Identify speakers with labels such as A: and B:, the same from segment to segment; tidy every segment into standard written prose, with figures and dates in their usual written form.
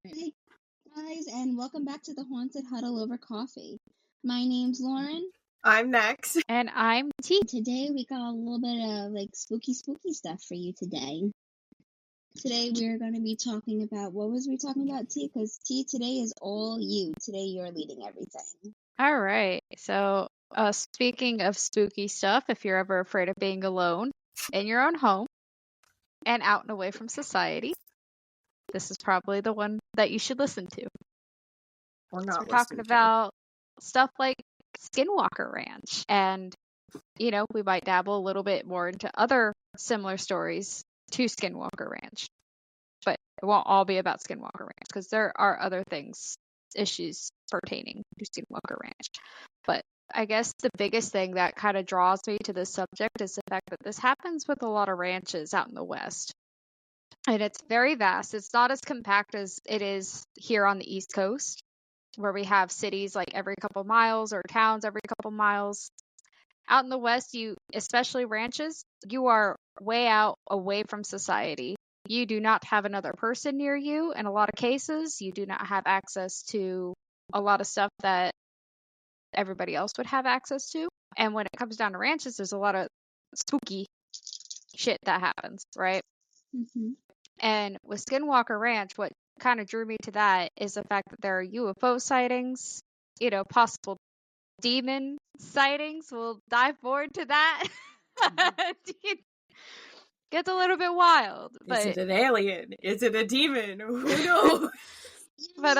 A: Hey guys, and welcome back to the Haunted Huddle over coffee. My name's Lauren.
B: I'm Nex.
C: And I'm T.
A: Today we got a little bit of spooky stuff for you today. Today we're going to be talking about, what was we talking about, T? Because T, today is all you. Today you're leading everything.
C: All right. So, speaking of spooky stuff, if you're ever afraid of being alone in your own home and out and away from society, this is probably the one that you should listen to.
B: We're
C: We're talking about stuff like Skinwalker Ranch. And, we might dabble a little bit more into other similar stories to Skinwalker Ranch. But it won't all be about Skinwalker Ranch because there are other issues pertaining to Skinwalker Ranch. But I guess the biggest thing that kind of draws me to this subject is the fact that this happens with a lot of ranches out in the West. And it's very vast. It's not as compact as it is here on the East Coast, where we have cities like every couple miles or towns every couple miles. Out in the West, especially ranches, you are way out away from society. You do not have another person near you. In a lot of cases, you do not have access to a lot of stuff that everybody else would have access to. And when it comes down to ranches, there's a lot of spooky shit that happens, right?
A: Mm-hmm.
C: And with Skinwalker Ranch, what kind of drew me to that is the fact that there are UFO sightings, possible demon sightings. We'll dive more into that. It gets a little bit wild. But
B: is it an alien? Is it a demon? Who knows?
C: But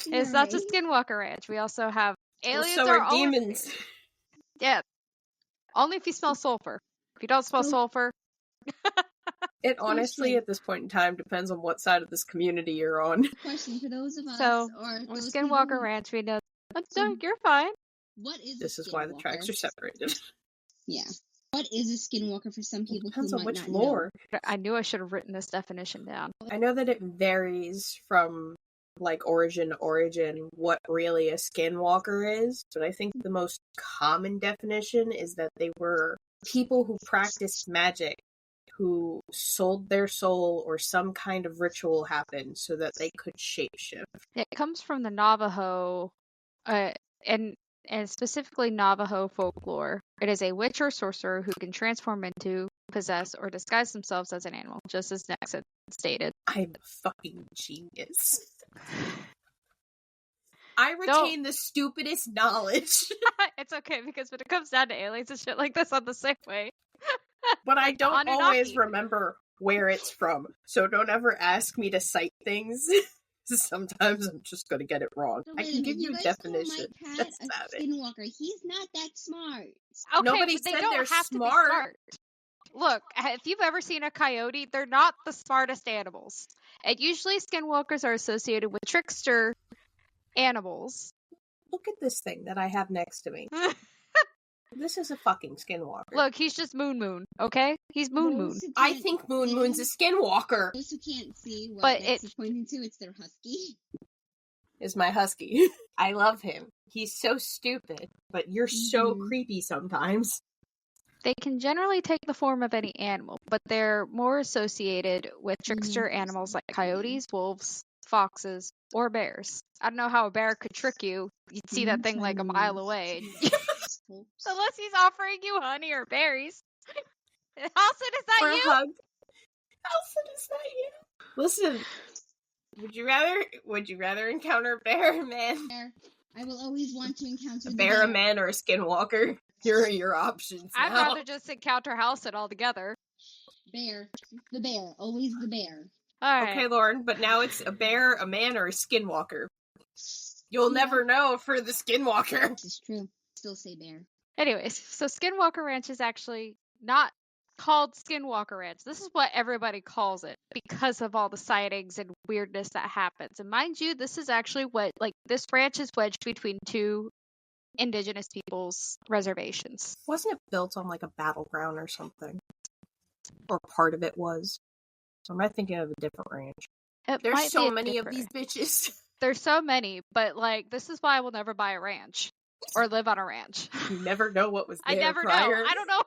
C: it's not just Skinwalker Ranch. We also have aliens.
B: So are demons.
C: Yeah. Only if you smell sulfur. If you don't smell sulfur.
B: It honestly, at this point in time, depends on what side of this community you're on.
A: Question for those of us.
C: So, with Skinwalker Ranch, we know. So you're fine.
A: What is
B: this is why the tracks are separated.
A: Yeah. What is a skinwalker for some people who might not
B: lore.
A: know?
C: I knew I should have written this definition down.
B: I know that it varies from origin what really a skinwalker is, but I think the most common definition is that they were people who practiced magic, who sold their soul or some kind of ritual happened so that they could shapeshift.
C: It comes from the Navajo, and specifically Navajo folklore. It is a witch or sorcerer who can transform into, possess, or disguise themselves as an animal, just as Nex had stated.
B: I'm a fucking genius. I retain the stupidest knowledge.
C: It's okay, because when it comes down to aliens and shit like this, I'm the same way.
B: But I don't always remember where it's from, so don't ever ask me to cite things. Sometimes I'm just gonna get it wrong. I can give you a definition.
A: That's a skinwalker. He's not that smart.
C: Okay,
B: nobody
C: but they
B: said
C: don't
B: they're
C: have
B: smart.
C: To be smart. Look, if you've ever seen a coyote, they're not the smartest animals. And usually skinwalkers are associated with trickster animals.
B: Look at this thing that I have next to me. This is a fucking skinwalker.
C: Look, he's just Moon, okay? He's Moon.
B: I think Moon's a skinwalker.
A: Those who can't see what it's pointing to, it's their husky.
B: Is my husky. I love him. He's so stupid, but you're so creepy sometimes.
C: They can generally take the form of any animal, but they're more associated with trickster animals like coyotes, wolves, foxes, or bears. I don't know how a bear could trick you. You'd see that thing like a mile away. Unless he's offering you honey or berries. Halson, is that
B: or
C: you?
B: A hug. Halson, is that you? Listen, would you rather encounter a bear or a man?
A: I will always want to encounter
B: a bear, a man, or a skinwalker. Here are your options.
C: I'd rather just encounter Halson altogether.
A: Bear. The bear. Always the bear.
C: All right.
B: Okay, Lauren, but now it's a bear, a man, or a skinwalker. You'll never know for the skinwalker.
A: This is true. Still say bear.
C: Anyways, so Skinwalker Ranch is actually not called Skinwalker Ranch. This is what everybody calls it because of all the sightings and weirdness that happens. And mind you, this is actually this ranch is wedged between two indigenous people's reservations.
B: Wasn't it built on a battleground or something? Or part of it was? So am I thinking of a different ranch? There's so many of these bitches.
C: There's so many, but this is why I will never buy a ranch. Or live on a ranch.
B: You never know what was there
C: I never
B: prior.
C: know. I don't know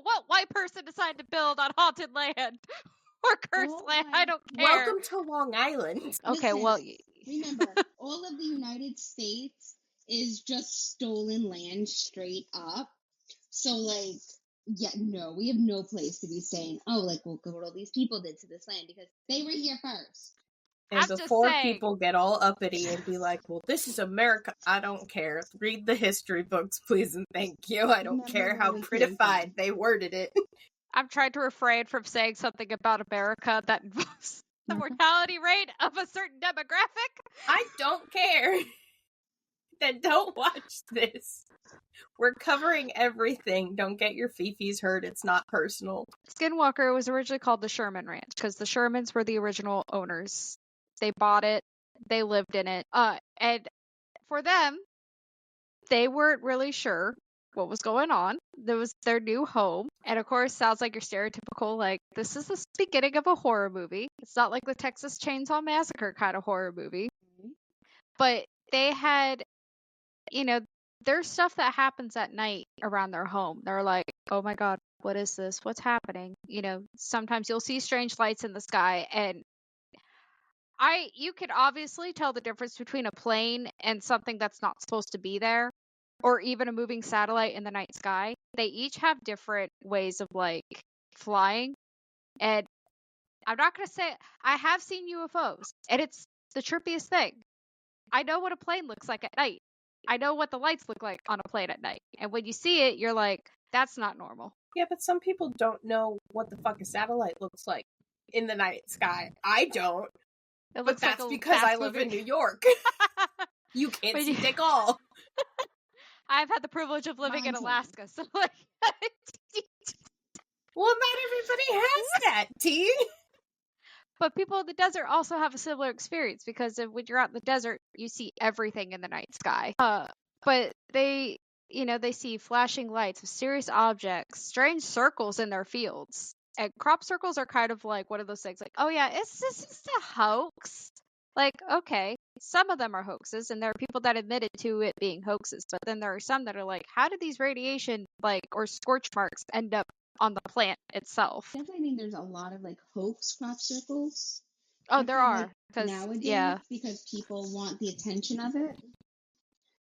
C: what white person decided to build on haunted land. Skinwalkers
A: Oh
C: land.
A: my-
C: I don't care.
B: Welcome to Long Island.
C: Okay,
A: Listen,
C: well,
A: remember, all of the United States is just stolen land straight up. So, like, yeah, no, we have no place to be saying, oh, like, well, look what all these people did to this land because they were here first.
B: And
C: I'm just
B: before
C: saying.
B: people get all uppity and be like, well, this is America, I don't care. Read the history books, please, and thank you. I don't
A: Remember
B: care
A: where
B: how
A: we came
B: prettified
A: from.
B: they worded it.
C: I'm trying to refrain from saying something about America that involves the mortality rate of a certain demographic.
B: I don't care. Then don't watch this. We're covering everything. Don't get your fifis hurt. It's not personal.
C: Skinwalker was originally called the Sherman Ranch because the Shermans were the original owners. They bought it, they lived in it, and for them, they weren't really sure what was going on. There was their new home, and of course, sounds like your stereotypical like this is the beginning of a horror movie. It's not like the Texas Chainsaw Massacre kind of horror movie, but they had, there's stuff that happens at night around their home. They're like, oh my god, what is this? What's happening? Sometimes you'll see strange lights in the sky, and you could obviously tell the difference between a plane and something that's not supposed to be there, or even a moving satellite in the night sky. They each have different ways of like flying, and I'm not gonna say I have seen UFOs, and it's the trippiest thing. I know what a plane looks like at night. I know what the lights look like on a plane at night. And when you see it, you're like, that's not normal.
B: Yeah, but some people don't know what the fuck a satellite looks like in the night sky. I don't.
C: It
B: But
C: looks
B: that's
C: like a
B: because I
C: fast
B: live in
C: moving-
B: New York. You can't
C: But
B: see
C: you-
B: dick all.
C: I've had the privilege of living in
A: Mine too.
C: Alaska, so like
B: Well, not everybody has that, T.
C: but people in the desert also have a similar experience because when you're out in the desert, you see everything in the night sky. But they see flashing lights, mysterious objects, strange circles in their fields. And crop circles are kind of like one of those things like, oh yeah, is this a hoax? Like, okay, some of them are hoaxes, and there are people that admitted to it being hoaxes, but then there are some that are like, how did these radiation, or scorch marks end up on the plant itself?
A: Definitely think there's a lot of like hoax crop circles.
C: Oh,
A: I
C: there
A: feel
C: are.
A: like
C: 'Cause,
A: nowadays
C: yeah.
A: because people want the attention of it.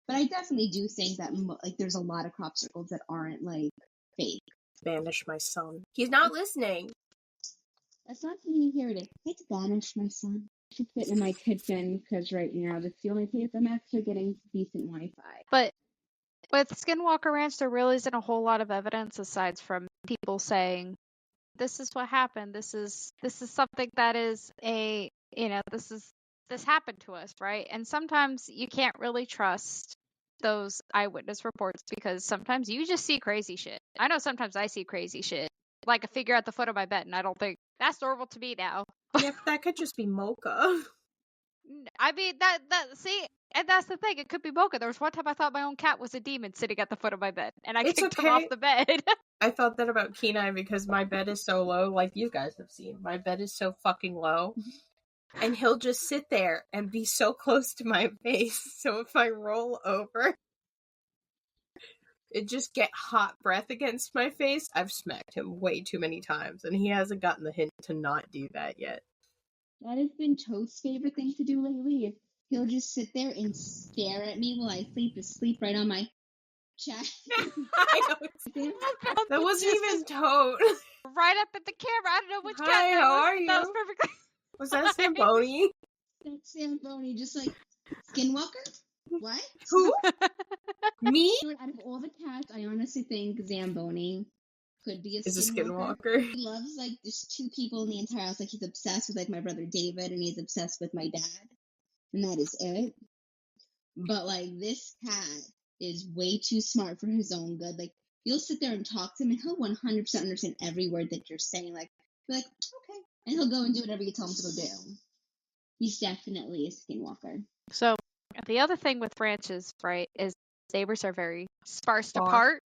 A: But I definitely do think that like there's a lot of crop circles that aren't like fake.
B: Banish my son. He's not listening.
A: That's not something you hear today. It's banish my son. I should fit in my kitchen because right now that's the only place I'm actually getting decent Wi-Fi.
C: But with Skinwalker Ranch, there really isn't a whole lot of evidence aside from people saying, "This is what happened. This is something that is this happened to us," right? And sometimes you can't really trust those eyewitness reports because sometimes you just see crazy shit. I know sometimes I see crazy shit, like a figure at the foot of my bed, and I don't think that's normal to me now.
B: Yeah, but that could just be mocha.
C: I mean see. And that's the thing. It could be Mocha. There was one time I thought my own cat was a demon sitting at the foot of my bed, and I
B: It's
C: kicked him
B: okay.
C: off the bed.
B: I thought that about Kenai because my bed is so low, like you guys have seen. My bed is so fucking low. And he'll just sit there and be so close to my face. So if I roll over, it just get hot breath against my face. I've smacked him way too many times, and he hasn't gotten the hint to not do that yet.
A: That has been Toad's favorite thing to do lately. He'll just sit there and stare at me while I sleep, just sleep right on my chest.
B: I know. That wasn't even Toad.
C: Right up at the camera. I don't know which
B: Hi,
C: cat that
B: how
C: was.
B: are you?
C: That was perfectly.
B: Was that Zamboni?
A: That's Zamboni, just like Skinwalker? What?
B: Who? Me?
A: Out of all the cats, I honestly think Zamboni could be a
B: Is a
A: Skinwalker.
B: Skinwalker.
A: He loves like there's two people in the entire house. Like he's obsessed with like my brother David, and he's obsessed with my dad, and that is it. But like this cat is way too smart for his own good. Like you'll sit there and talk to him, and he'll 100% understand every word that you're saying. Like you're like okay, and he'll go and do whatever you tell him to go do. He's definitely a Skinwalker.
C: So the other thing with ranches, right, is neighbors are very sparsed
B: Far.
C: apart.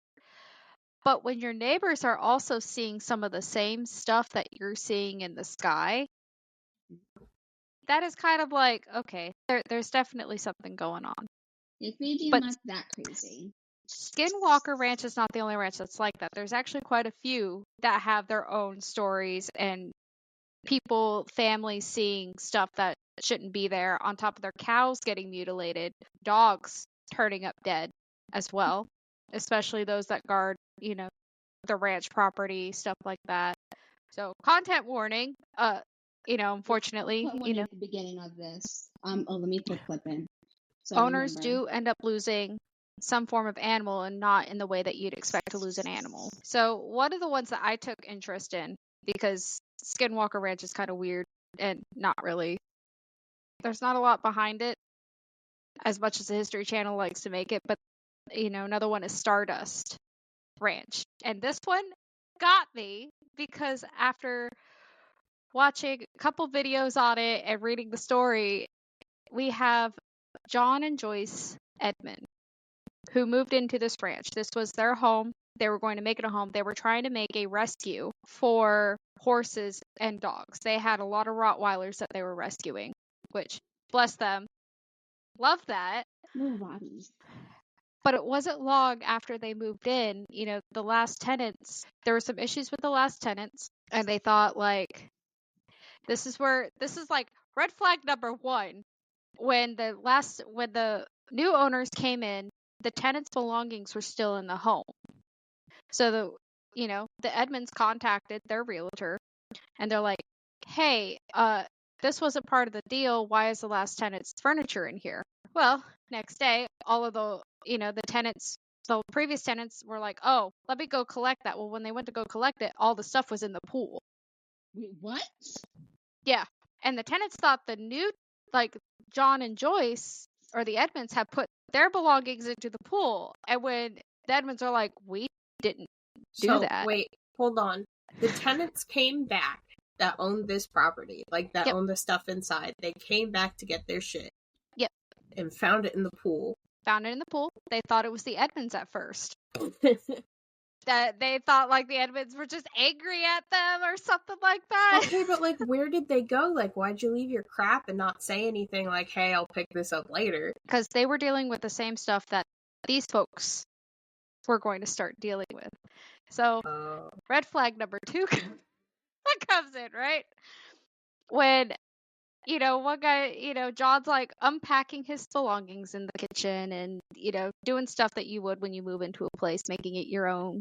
C: But when your neighbors are also seeing some of the same stuff that you're seeing in the sky, that is kind of like, okay, there's definitely something going on.
A: It maybe
C: But-
A: not that crazy.
C: Skinwalker Ranch is not the only ranch that's like that. There's actually quite a few that have their own stories and people, families seeing stuff that shouldn't be there, on top of their cows getting mutilated, dogs turning up dead as well, especially those that guard, the ranch property, stuff like that. So content warning, unfortunately,
A: Put one at the beginning of this. Let me put clip in. So
C: owners do end up losing some form of animal, and not in the way that you'd expect to lose an animal. So one of the ones that I took interest in, because Skinwalker Ranch is kind of weird and not really, there's not a lot behind it as much as the History Channel likes to make it, but another one is Stardust Ranch. And this one got me because after watching a couple videos on it and reading the story, we have John and Joyce Edmond, who moved into this ranch. This was their home. They were going to make it a home. They were trying to make a rescue for horses and dogs. They had a lot of Rottweilers that they were rescuing, which, bless them, love that.
A: Little bodies.
C: But it wasn't long after they moved in, the last tenants, there were some issues with the last tenants, and they thought, like, this is like red flag number one. When the new owners came in, the tenants' belongings were still in the home. So the Edmonds contacted their realtor, and they're like, "Hey, this wasn't part of the deal. Why is the last tenant's furniture in here?" Well, next day, all of the the previous tenants were like, "Oh, let me go collect that." Well, when they went to go collect it, all the stuff was in the pool.
A: Wait, what?
C: Yeah, and the tenants thought the new, like, John and Joyce, or the Edmonds, had put their belongings into the pool. And when the Edmonds are like, "We didn't do that."
B: Wait, hold on. The tenants came back that owned this property, that
C: Yep.
B: owned the stuff inside. They came back to get their shit.
C: Yep.
B: And found it in the pool.
C: Found it in the pool. They thought it was the Edmonds at first. That they thought, like, the Edmonds were just angry at them or something like that.
B: Okay, but, where did they go? Why'd you leave your crap and not say anything like, "Hey, I'll pick this up later"?
C: Because they were dealing with the same stuff that these folks were going to start dealing with. So, red flag number 2 that comes in, right? When, one guy, John's, like, unpacking his belongings in the kitchen and, doing stuff that you would when you move into a place, making it your own.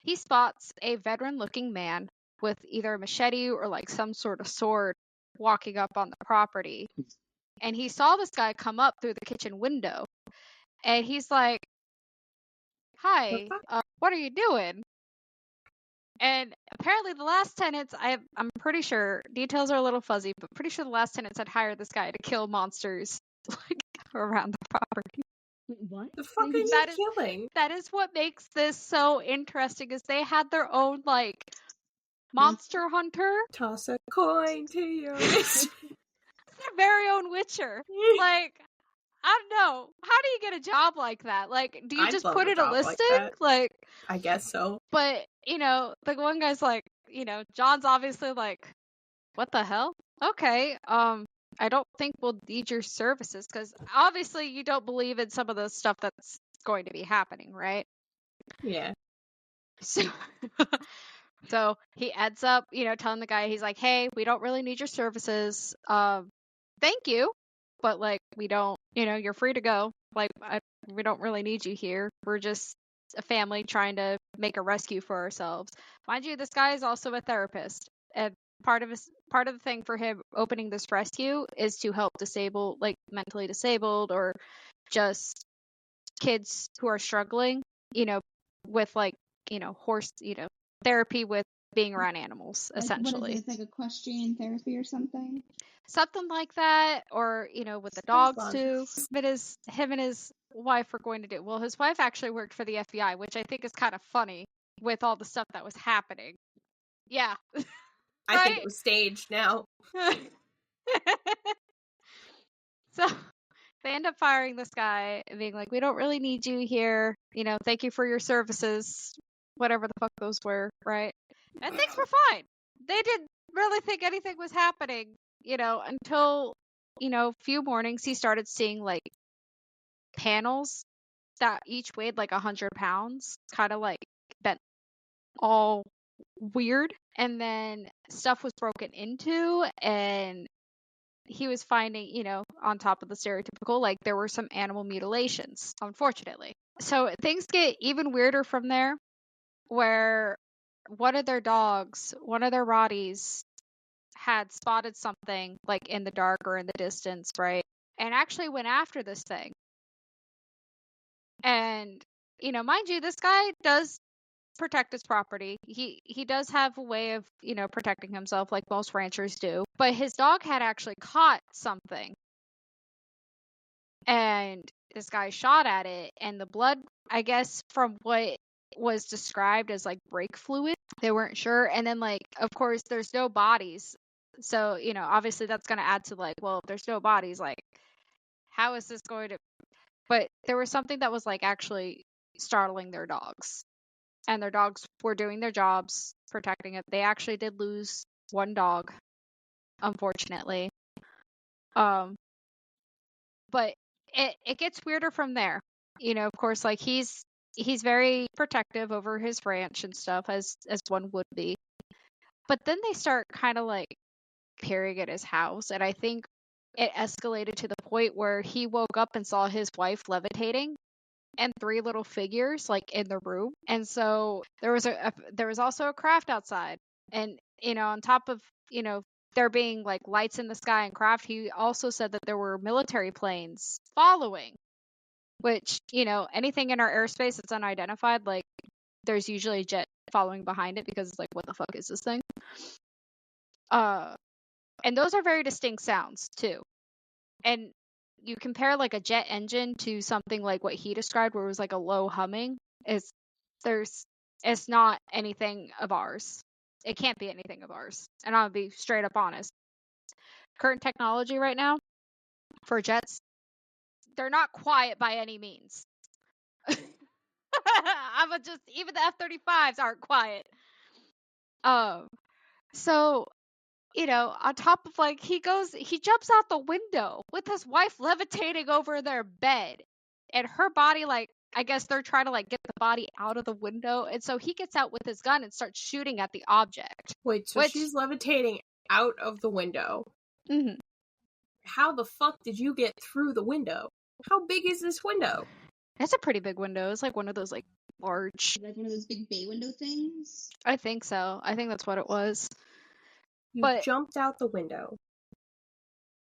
C: He spots a veteran-looking man with either a machete or, like, some sort of sword walking up on the property. And he saw this guy come up through the kitchen window. And he's like, "Hi, what are you doing?" And apparently the last tenants, I'm pretty sure, details are a little fuzzy, but pretty sure the last tenants had hired this guy to kill monsters, like, around the property.
A: Wait, what?
B: The fuck are you killing?
C: That is what makes this so interesting, is they had their own, like, monster hunter.
B: Toss a coin to your wrist.
C: Their very own Witcher. Like, I don't know. How do you get a job like that? Like, do you just put in a listing? Like,
B: I guess so.
C: But, the one guy's like, John's obviously like, "What the hell? Okay, I don't think we'll need your services," because obviously you don't believe in some of the stuff that's going to be happening, right?
B: Yeah.
C: So he ends up, telling the guy, he's like, "Hey, we don't really need your services. Thank you, but, like, we don't, you're free to go. Like, we don't really need you here. We're just a family trying to make a rescue for ourselves." Mind you, this guy is also a therapist, and part of the thing for him opening this rescue is to help mentally disabled, or just kids who are struggling, with, like, horse, therapy with being around animals, essentially.
A: What is it? It's like equestrian therapy or something?
C: Something like that, or, with the dogs too. But him and his wife are going to do. Well, his wife actually worked for the FBI, which I think is kind of funny with all the stuff that was happening. Yeah.
B: I think it was staged now.
C: So they end up firing this guy and being like, "We don't really need you here. Thank you for your services," whatever the fuck those were, right? And things were fine. They didn't really think anything was happening, until, a few mornings he started seeing, like, panels that each weighed like 100 pounds, kind of, like, bent all weird. And then stuff was broken into, and he was finding, on top of the stereotypical, like there were some animal mutilations, unfortunately. So things get even weirder from there, where one of their dogs, one of their Rotties, had spotted something like in the dark or in the distance, right? And actually went after this thing. And, mind you, this guy does protect his property. He does have a way of, protecting himself like most ranchers do. But his dog had actually caught something. And this guy shot at it, and the blood, I guess, from what was described as like brake fluid, they weren't sure. And then, like, of course, there's no bodies. So, obviously that's going to add to like, well, if there's no bodies, like, how is this going to. But there was something that was like actually startling their dogs. And their dogs were doing their jobs, protecting it. They actually did lose one dog, unfortunately. But it gets weirder from there. Of course, like he's very protective over his ranch and stuff, as one would be. But then they start kind of like peering at his house, and I think it escalated to the point where he woke up and saw his wife levitating and 3 little figures like in the room. And so there was also a craft outside, and on top of there being like lights in the sky and craft, he also said that there were military planes following, which anything in our airspace that's unidentified, like there's usually a jet following behind it, because it's like, what the fuck is this thing? And those are very distinct sounds too. And you compare like a jet engine to something like what he described, where it was like a low humming, it's not anything of ours. It can't be anything of ours. And I'll be straight up honest. Current technology right now for jets, they're not quiet by any means. Even the F-35s aren't quiet. So, on top of like, he jumps out the window with his wife levitating over their bed, and her body, like, I guess they're trying to like get the body out of the window. And so he gets out with his gun and starts shooting at the object.
B: Wait, so she's levitating out of the window.
C: Mm-hmm.
B: How the fuck did you get through the window? How big is this window?
C: It's a pretty big window. It's like one of those like large,
A: like one of those big bay window things.
C: I think so. I think that's what it was.
B: You jumped out the window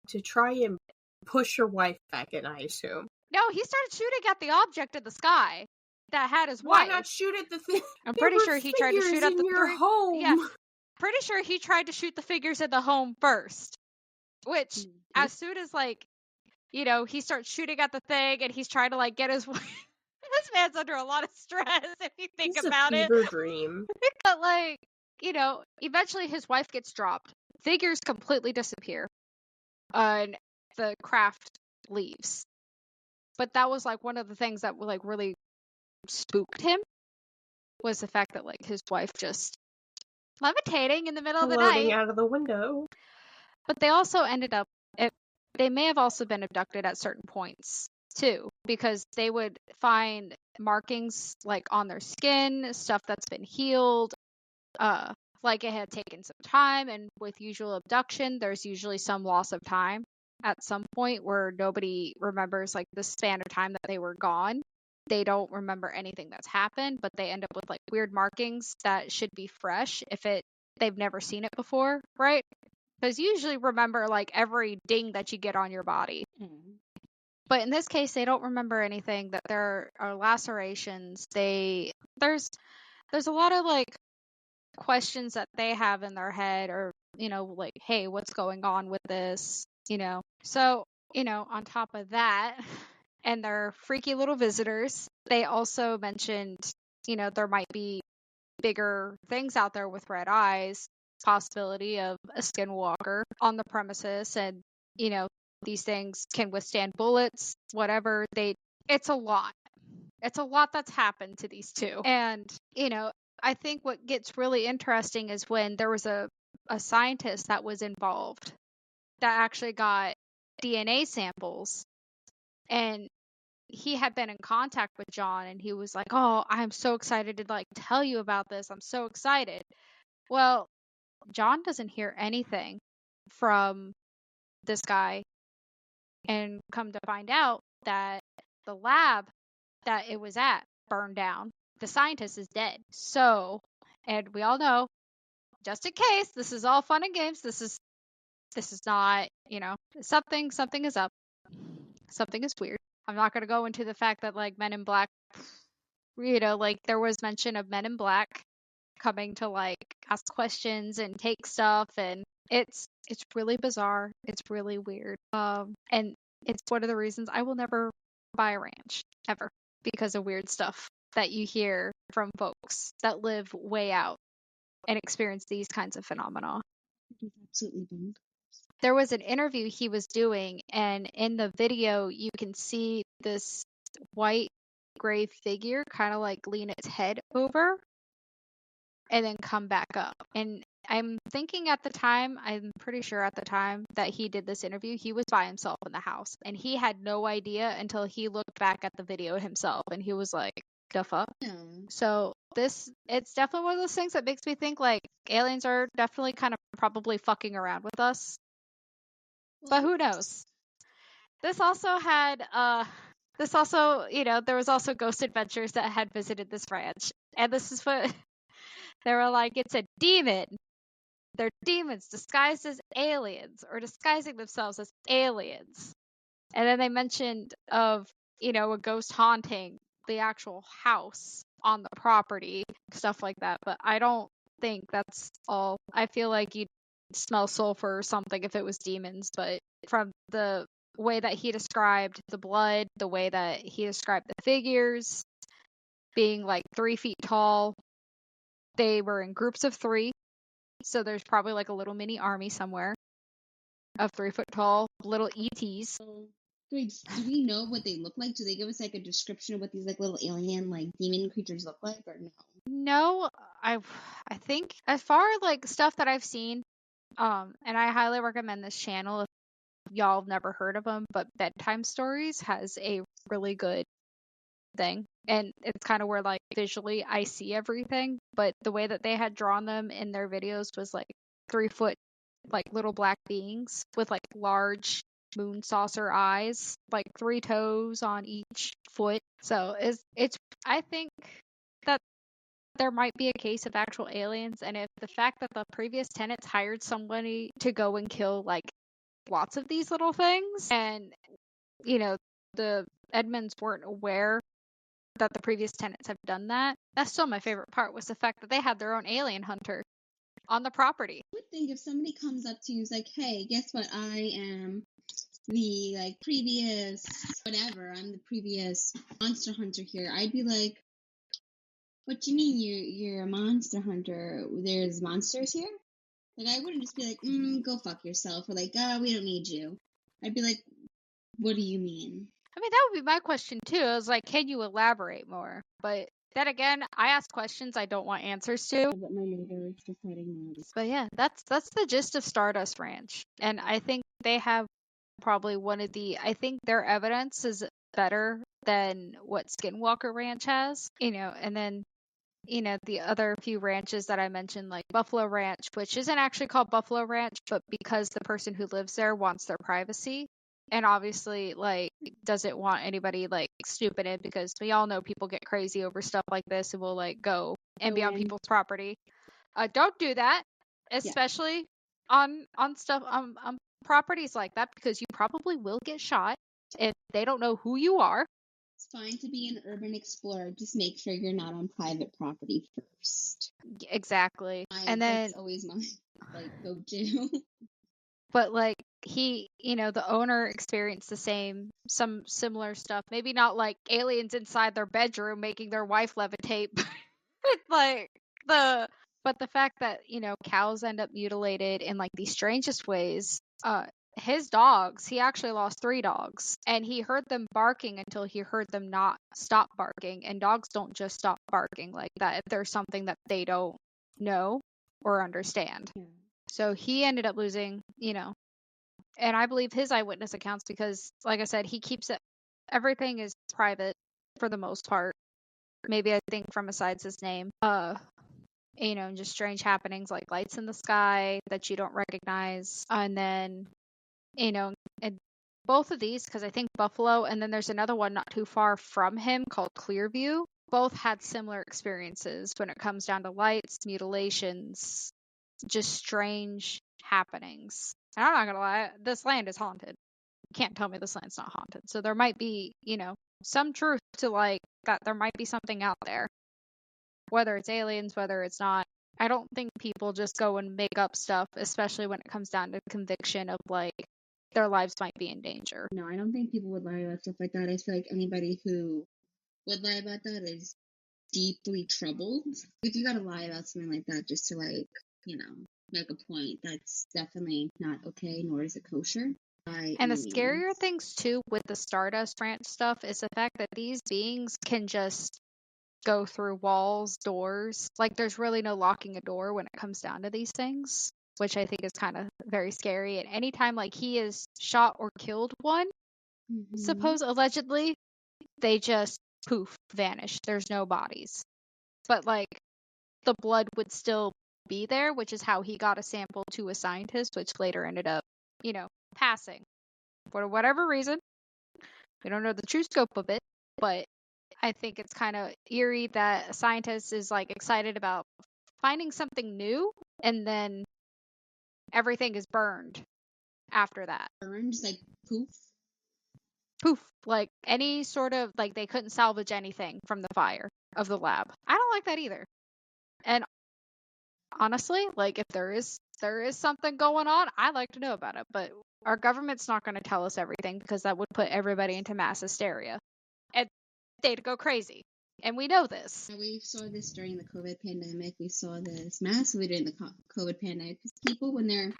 B: to try and push your wife back in, I assume.
C: No, he started shooting at the object in the sky that had his
B: Why
C: wife.
B: not shoot at the thing?
C: I'm pretty sure he tried to shoot at the
B: home.
C: Yeah, pretty sure he tried to shoot the figures in the home first. Which, as soon as like, he starts shooting at the thing, and he's trying to like get his wife. This man's under a lot of stress if you think about it.
B: It's a fever dream.
C: But like, eventually his wife gets dropped. Figures completely disappear. And the craft leaves. But that was like one of the things that like really spooked him, was the fact that like his wife just levitating in the middle of the night,
B: out of the window.
C: But they also ended up, they may have also been abducted at certain points too, because they would find markings like on their skin, stuff that's been healed, like it had taken some time. And with usual abduction, there's usually some loss of time at some point where nobody remembers like the span of time that they were gone. They don't remember anything that's happened, but they end up with like weird markings that should be fresh if they've never seen it before, right? Because you usually remember like every ding that you get on your body. But in this case, they don't remember anything, that there are lacerations. There's a lot of like questions that they have in their head, or, like, hey, what's going on with this? So, on top of that, and their freaky little visitors, they also mentioned, there might be bigger things out there with red eyes, possibility of a skinwalker on the premises, and these things can withstand bullets, whatever. It's a lot that's happened to these two. And I think what gets really interesting is when there was a scientist that was involved that actually got DNA samples, and he had been in contact with John, and he was like, oh, I'm so excited to like tell you about this. I'm so excited. Well, John doesn't hear anything from this guy, and come to find out that the lab that it was at burned down. The scientist is dead. So, and we all know, just in case, this is all fun and games. This is not, something is up. Something is weird. I'm not going to go into the fact that like Men in Black, like there was mention of Men in Black coming to like ask questions and take stuff, and it's really bizarre. It's really weird. And it's one of the reasons I will never buy a ranch ever, because of weird stuff that you hear from folks that live way out and experience these kinds of phenomena.
A: Absolutely bonkers.
C: There was an interview he was doing, and in the video you can see this white gray figure kind of like lean its head over and then come back up. And I'm thinking at the time, I'm pretty sure at the time that he did this interview, he was by himself in the house, and he had no idea until he looked back at the video himself, and he was like, the fuck?
A: Yeah.
C: So it's definitely one of those things that makes me think like aliens are definitely kind of probably fucking around with us. But who knows? This also had there was also Ghost Adventures that had visited this ranch. And this is what they were like, it's a demon. They're demons disguised as aliens, or disguising themselves as aliens. And then they mentioned of, a ghost haunting the actual house on the property, stuff like that. But I don't think that's all. I feel like you'd smell sulfur or something if it was demons, but from the way that he described the blood, the way that he described the figures being like 3 feet tall, they were in groups of 3. So there's probably like a little mini army somewhere of 3 foot tall little ETs.
A: Wait, do we know what they look like? Do they give us like a description of what these like little alien like demon creatures look like, or no?
C: No, I think as far like stuff that I've seen, and I highly recommend this channel if y'all have never heard of them, but Bedtime Stories has a really good thing, and it's kind of where like visually I see everything, but the way that they had drawn them in their videos was like 3 foot like little black beings with like large moon saucer eyes, like 3 toes on each foot. So it's I think that there might be a case of actual aliens, and if the fact that the previous tenants hired somebody to go and kill like lots of these little things, and the Edmonds weren't aware that the previous tenants have done that. That's still my favorite part, was the fact that they had their own alien hunter on the property.
A: I would think if somebody comes up to you and is like, hey, guess what? I am the like previous whatever. I'm the previous monster hunter here. I'd be like, what do you mean you're a monster hunter? There's monsters here? Like, I wouldn't just be like, go fuck yourself, or like, we don't need you. I'd be like, what do you mean?
C: I mean, that would be my question too. I was like, can you elaborate more? But then again, I ask questions I don't want answers to.
A: But my neighbor is deciding that.
C: But yeah, that's the gist of Stardust Ranch. And I think they have probably I think their evidence is better than what Skinwalker Ranch has. And then the other few ranches that I mentioned, like Buffalo Ranch, which isn't actually called Buffalo Ranch, but because the person who lives there wants their privacy, and obviously like doesn't want anybody like snooping in, because we all know people get crazy over stuff like this and will like go and be on people's property. Don't do that, especially on stuff on properties like that, because you probably will get shot if they don't know who you are.
A: It's fine to be an urban explorer. Just make sure you're not on private property first.
C: Exactly. And then
A: that's always my like go-to.
C: But like he, the owner experienced some similar stuff. Maybe not like aliens inside their bedroom making their wife levitate, but the fact that, cows end up mutilated in like the strangest ways. His dogs, he actually lost 3 dogs, and he heard them barking until he heard them not stop barking. And dogs don't just stop barking like that if there's something that they don't know or understand. Yeah. So he ended up losing, and I believe his eyewitness accounts, because like I said, he keeps it, everything is private for the most part. Maybe I think from besides his name. just strange happenings like lights in the sky that you don't recognize. And then, and both of these, because I think Buffalo, and then there's another one not too far from him called Clearview, both had similar experiences when it comes down to lights, mutilations, just strange happenings. And I'm not going to lie, this land is haunted. You can't tell me this land's not haunted. So there might be, some truth to like that there might be something out there. Whether it's aliens, whether it's not. I don't think people just go and make up stuff, especially when it comes down to conviction of like their lives might be in danger.
A: No, I don't think people would lie about stuff like that. I feel like anybody who would lie about that is deeply troubled. If you gotta lie about something like that just to like, make a point, that's definitely not okay, nor is it kosher.
C: And the scarier things too with the Stardust Ranch stuff is the fact that these beings can just go through walls, doors. Like there's really no locking a door when it comes down to these things, which I think is kind of very scary. And anytime like he has shot or killed one, allegedly, they just poof, vanish. There's no bodies. But like the blood would still be there, which is how he got a sample to a scientist, which later ended up, passing. For whatever reason. We don't know the true scope of it, but I think it's kind of eerie that a scientist is like excited about finding something new and then everything is burned after that.
A: Burned, like poof?
C: Poof. Like any sort of, like they couldn't salvage anything from the fire of the lab. I don't like that either. And honestly, like if there is something going on, I'd like to know about it, but our government's not going to tell us everything because that would put everybody into mass hysteria. And they'd go crazy. And we know this.
A: We saw this during the COVID pandemic. We saw this massively during the COVID pandemic because people, when they're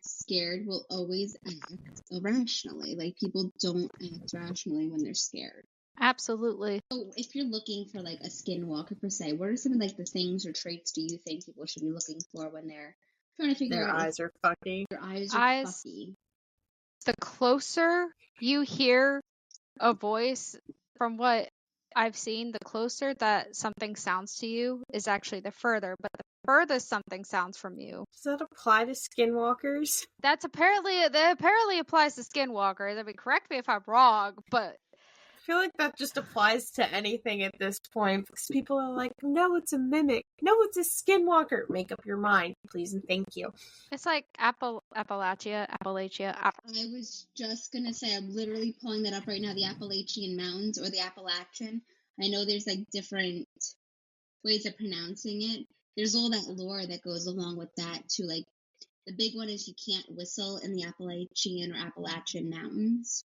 A: scared, will always act irrationally. Like people don't act rationally when they're scared.
C: Absolutely.
A: So if you're looking for like a skinwalker per se, what are some of like the things or traits do you think people should be looking for when they're trying to figure out?
B: Their eyes are fucky.
A: Their eyes are fucky.
C: The closer you hear a voice, from what I've seen, the closer that something sounds to you is actually the further, but the furthest something sounds from you.
B: Does that apply to skinwalkers?
C: That apparently applies to skinwalkers. I mean, correct me if I'm wrong, but
B: I feel like that just applies to anything at this point because people are like, no, it's a mimic. No, it's a skinwalker. Make up your mind, please and thank you.
C: It's like Appalachia.
A: I was just going to say, I'm literally pulling that up right now, the Appalachian Mountains or the Appalachian. I know there's like different ways of pronouncing it. There's all that lore that goes along with that too. Like the big one is you can't whistle in the Appalachian or Appalachian Mountains.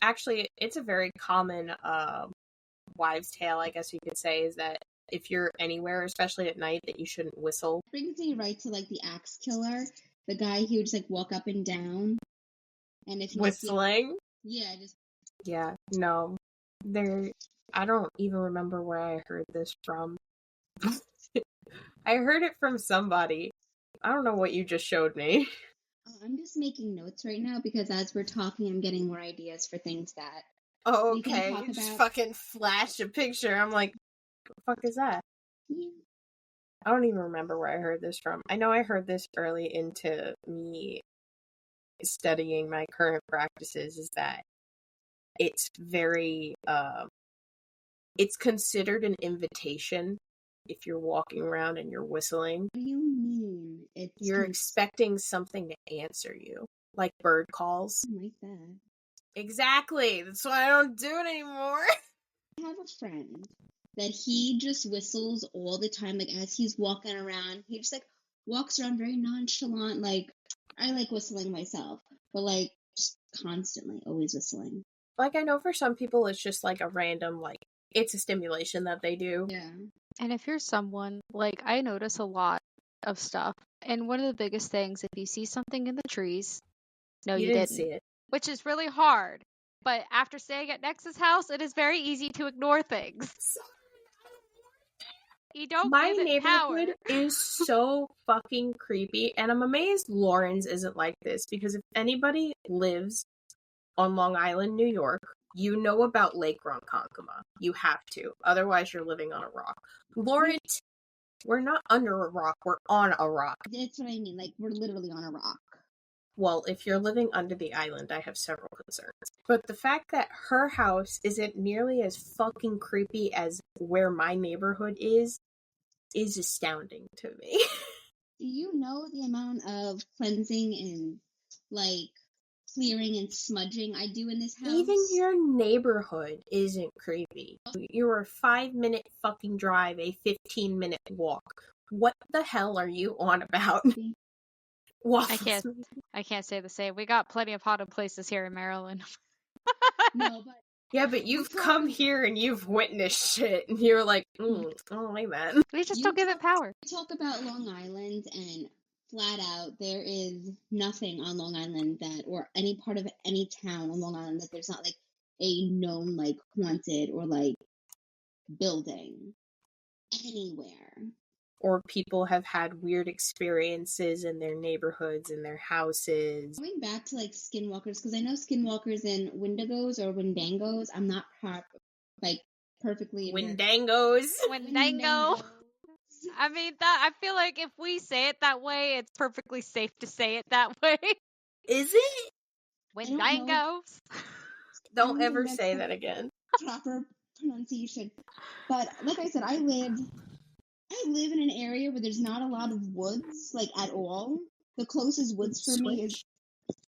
B: Actually, it's a very common wives' tale, I guess you could say, is that if you're anywhere, especially at night, that you shouldn't whistle.
A: It brings me right to like the axe killer, the guy who would just like walk up and down, and if
B: whistling.
A: Yeah,
B: no, I don't even remember where I heard this from. I heard it from somebody. I don't know what you just showed me.
A: I'm just making notes right now because as we're talking, I'm getting more ideas for things that.
B: Oh, okay. You just fucking flash a picture. I'm like, what the fuck is that?
A: Yeah.
B: I don't even remember where I heard this from. I know I heard this early into me studying my current practices, is that it's very, it's considered an invitation if you're walking around and you're whistling.
A: What do you mean?
B: You're expecting something to answer you, like bird calls.
A: I like that.
B: Exactly. That's why I don't do it anymore.
A: I have a friend that he just whistles all the time. Like as he's walking around, he just like walks around very nonchalant. Like I like whistling myself, but like just constantly, always whistling.
B: Like I know for some people it's just like a random, like it's a stimulation that they do.
A: Yeah.
C: And if you're someone, like I notice a lot of stuff. And one of the biggest things, if you see something in the trees, no, you didn't
B: see it.
C: Which is really hard. But after staying at Nex's house, it is very easy to ignore things. You don't
B: My
C: give it
B: neighborhood
C: power.
B: is so fucking creepy, and I'm amazed Lawrence isn't like this, because if anybody lives on Long Island, New York, you know about Lake Ronkonkoma. You have to. Otherwise, you're living on a rock. Lawrence We're not under a rock, we're on a rock.
A: That's what I mean. Like, we're literally on a rock.
B: Well, if you're living under the island, I have several concerns. But the fact that her house isn't nearly as fucking creepy as where my neighborhood is astounding to me.
A: Do you know the amount of cleansing and, like, clearing and smudging I do in this house?
B: Even your neighborhood isn't creepy. You're a 5-minute fucking drive, a 15-minute walk. What the hell are you on about?
C: I can't say the same. We got plenty of haunted places here in Maryland.
A: No, but
B: yeah, but you've come here and you've witnessed shit, and you're like, I don't like that.
C: We just don't give it power.
A: We talk about Long Island, and flat out, there is nothing on Long Island that, or any part of any town on Long Island that there's not like a known like haunted or like building anywhere.
B: Or people have had weird experiences in their neighborhoods, in their houses.
A: Going back to like Skinwalkers, because I know Skinwalkers and Wendigos or Wendangos, I'm not perfectly
B: Wendangos.
C: Wendango. I mean, that I feel like if we say it that way, it's perfectly safe to say it that way.
B: Is it?
C: Wendangos.
B: Don't ever say that again.
A: Proper pronunciation. But like I said, I live in an area where there's not a lot of woods, like at all. The closest woods for me is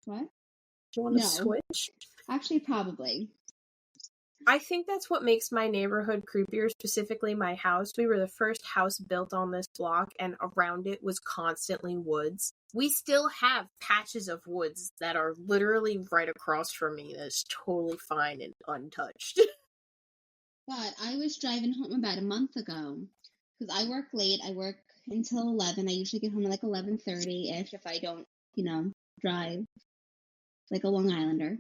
A: what?
B: Do you want to switch?
A: Actually, probably.
B: I think that's what makes my neighborhood creepier, specifically my house. We were the first house built on this block, and around it was constantly woods. We still have patches of woods that are literally right across from me that's totally fine and untouched.
A: But I was driving home about a month ago, because I work late. I work until 11. I usually get home at like 11:30-ish if I don't, drive like a Long Islander.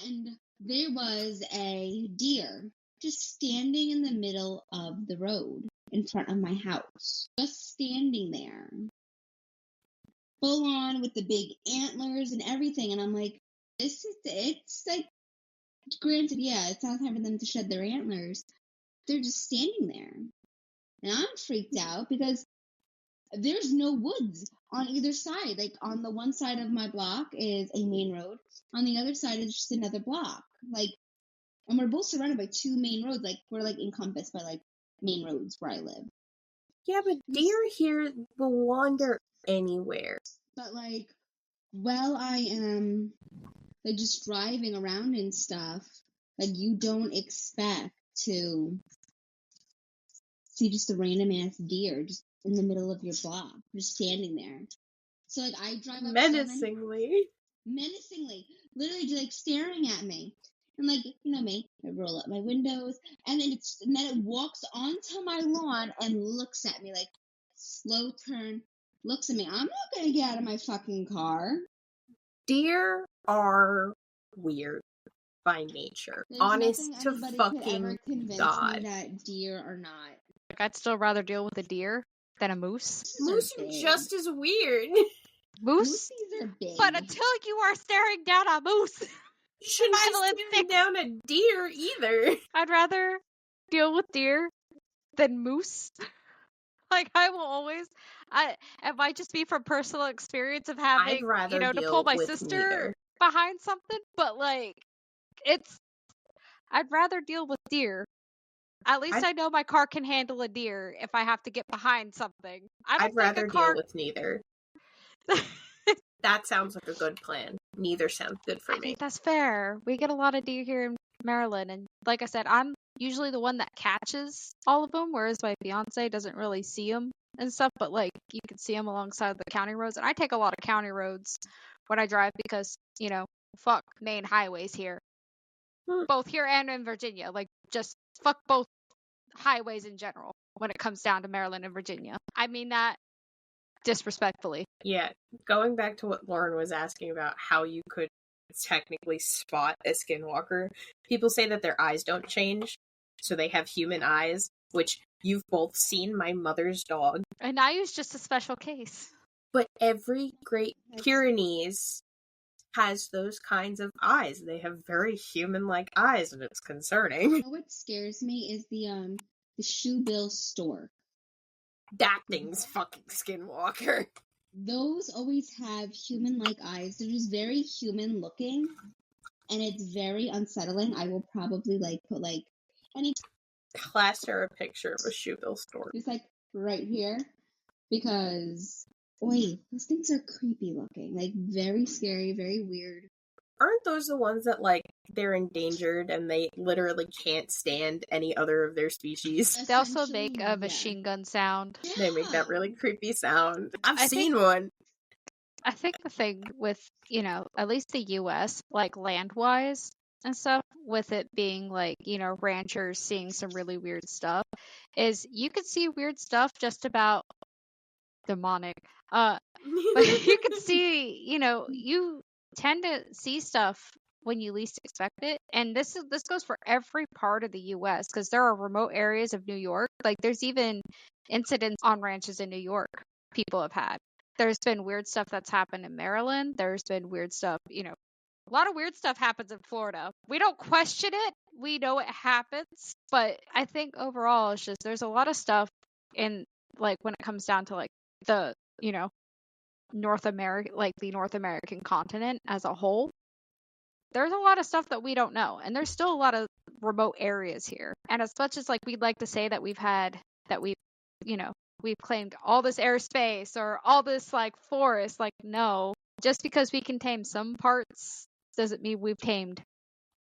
A: And there was a deer just standing in the middle of the road in front of my house. Just standing there. Full on with the big antlers and everything. And I'm like, it's like, granted, yeah, it's not time for them to shed their antlers. They're just standing there. And I'm freaked out because there's no woods on either side. Like, on the one side of my block is a main road. On the other side is just another block. Like, and we're both surrounded by two main roads. Like, we're, like, encompassed by, like, main roads where I live.
B: Yeah, but deer here will wander anywhere.
A: But, like, while I am, like, just driving around and stuff, like, you don't expect to see just a random-ass deer just in the middle of your block, just standing there. So, like, I drive up
B: menacingly,
A: literally just, like, staring at me. And, like, you know me, I roll up my windows, and then it walks onto my lawn and looks at me, like, slow turn, looks at me. I'm not gonna get out of my fucking car.
B: Deer are weird by nature.
A: There's
B: honest to fucking
A: ever convince
B: God.
A: me that deer are not.
C: Like, I'd still rather deal with a deer than a moose.
B: Moose are just as weird.
C: Moose?
A: Moosies are big.
C: But until you are staring down a moose,
B: you shouldn't be staring down a deer either.
C: I'd rather deal with deer than moose. Like, I will always, it might just be from personal experience of having, to pull my sister behind something, but, like, I'd rather deal with deer. At least I know my car can handle a deer if I have to get behind something.
B: I'd rather deal with neither. That sounds like a good plan. Neither sounds good for me.
C: I think that's fair. We get a lot of deer here in Maryland, and like I said, I'm usually the one that catches all of them, whereas my fiance doesn't really see them and stuff, but, like, you can see them alongside the county roads, and I take a lot of county roads when I drive because, fuck main highways here. Both here and in Virginia. Like, just fuck both highways in general when it comes down to Maryland and Virginia. I mean that disrespectfully.
B: Yeah, going back to what Lauren was asking about how you could technically spot a skinwalker, people say that their eyes don't change, so they have human eyes, which you've both seen my mother's dog.
C: And Ayu's just a special case.
B: But every Great Pyrenees has those kinds of eyes. They have very human-like eyes, and it's concerning.
A: What scares me is the shoebill stork.
B: That thing's fucking Skinwalker.
A: Those always have human-like eyes. They're just very human-looking, and it's very unsettling. I will probably put any
B: Plaster a picture of a shoebill store.
A: just right here because those things are creepy looking, very scary, very weird.
B: Aren't those the ones that they're endangered and they literally can't stand any other of their species?
C: They also make a machine gun sound.
A: Yeah.
B: They make that really creepy sound. I've seen one.
C: I think the thing with, at least the US, land-wise and stuff, with it being ranchers seeing some really weird stuff, is you could see weird stuff just about demonic. But you could see, you tend to see stuff when you least expect it. And this goes for every part of the US, because there are remote areas of New York. There's even incidents on ranches in New York people have had. There's been weird stuff that's happened in Maryland. There's been weird stuff, a lot of weird stuff happens in Florida. We don't question it. We know it happens. But I think overall, it's just there's a lot of stuff in, when it comes down to, the, North America, the North American continent as a whole. There's a lot of stuff that we don't know. And there's still a lot of remote areas here. And as much as, we'd like to say that we've claimed all this airspace or all this forest, no, just because we can tame some parts doesn't mean we've tamed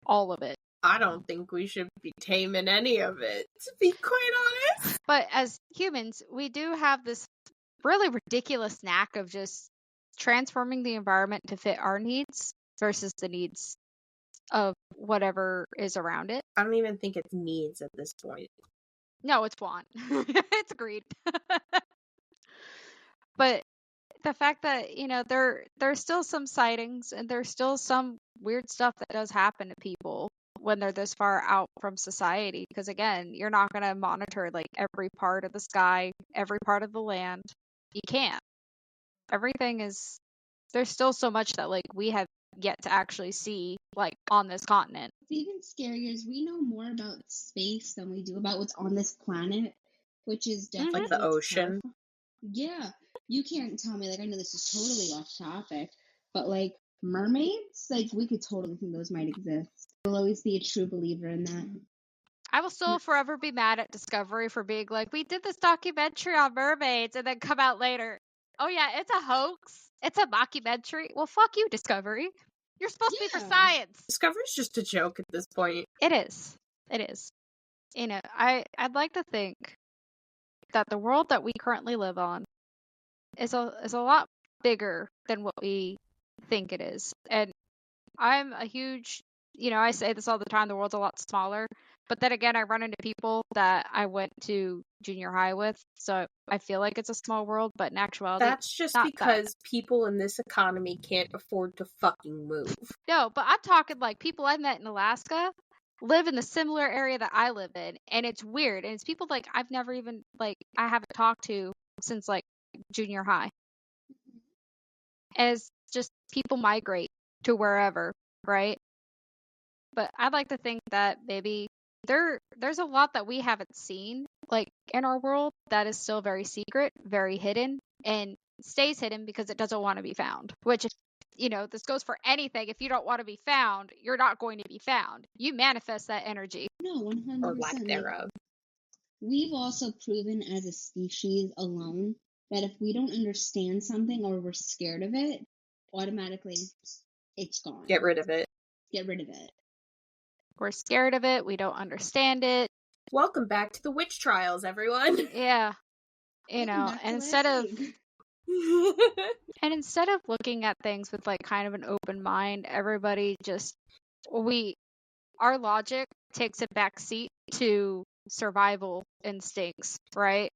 C: all of it.
B: I don't think we should be taming any of it, to be quite honest.
C: But as humans, we do have this really ridiculous knack of just transforming the environment to fit our needs versus the needs of whatever is around it.
B: I don't even think it's needs at this point.
C: No, it's want. It's greed. But the fact that, there's still some sightings and there's still some weird stuff that does happen to people when they're this far out from society. Because again, you're not going to monitor every part of the sky, every part of the land. You can't. Everything is, there's still so much that we have yet to actually see on this continent.
A: It's even scarier is we know more about space than we do about what's on this planet, which is definitely
B: the ocean.
A: terrifying. Yeah, you can't tell me I know this is totally off topic, but mermaids, we could totally think those might exist. I'll always be a true believer in that.
C: I will still forever be mad at Discovery for being we did this documentary on mermaids and then come out later. Oh yeah, it's a hoax. It's a mockumentary. Well, fuck you, Discovery. You're supposed to be for science.
B: Discovery's just a joke at this point.
C: It is. It is. I'd like to think that the world that we currently live on is a lot bigger than what we think it is. And I'm a huge, I say this all the time, the world's a lot smaller. But then again, I run into people that I went to junior high with, so I feel like it's a small world, but in actuality,
B: that's just because people in this economy can't afford to fucking move.
C: No, but I'm talking people I met in Alaska live in the similar area that I live in, and it's weird, and it's people I've never even I haven't talked to since junior high. As just people migrate to wherever, right? But I'd like to think that maybe there's a lot that we haven't seen in our world that is still very secret, very hidden, and stays hidden because it doesn't want to be found. Which, this goes for anything. If you don't want to be found, you're not going to be found. You manifest that energy.
A: No, 100%.
B: Or lack thereof.
A: We've also proven as a species alone that if we don't understand something or we're scared of it, automatically it's gone.
B: Get rid of it.
A: Get rid of it.
C: We're scared of it. We don't understand it.
B: Welcome back to the witch trials, everyone.
C: Yeah. And instead of looking at things with kind of an open mind, everybody just our logic takes a back seat to survival instincts, right?